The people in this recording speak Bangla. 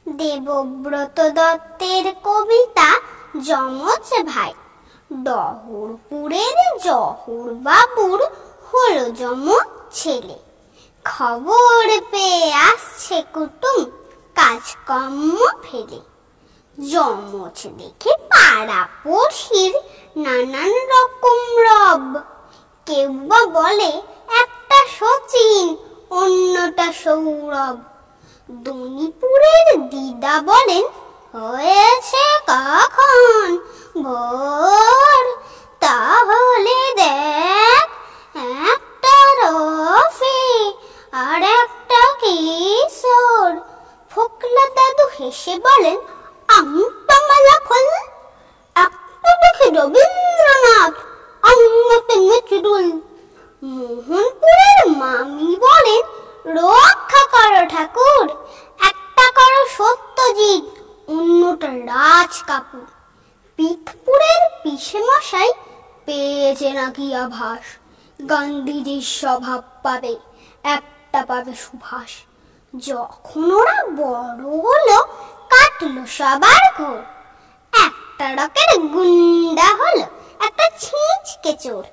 দেবব্রত দত্তের কবিতা যমজ ভাই। ডহরপুরের জহর বাবুর হলো যমজ ছেলে। খবর পেয়ে আসছে কুটুম কাজকর্ম ফেলে। যমজ দেখে পাড়া পড়শির নানান রকম রব। কেউ বা বলে একটা শচীন, অন্যটা সৌরভ। দনিপুরের দিদা বলেন হয়েছে কখন ভোর, তাহলে দেখ একটা রফি আর একটা কিশোর। ফোকলা দাদু হেসে বলেন আংটামালা খোল, একটা দেখে রবীন্দ্রনাথ, অন্যতে নজরুল। মোহনপুরের মামি বলেন রক্ষা করো ঠাকুর, একটা করো সত্যজিৎ, অন্যটা রাজ কাপুর। পিঠপুরের পিসে মশাই পেয়েছে নাকি আভাস, গান্ধীজির স্বভাব পাবে, একটা পাবে সুভাষ। যখন ওরা বড় হলো কাটলো সবার ঘোর, একটা রকের গুন্ডা হলো, একটা ছিঁচকে চোর।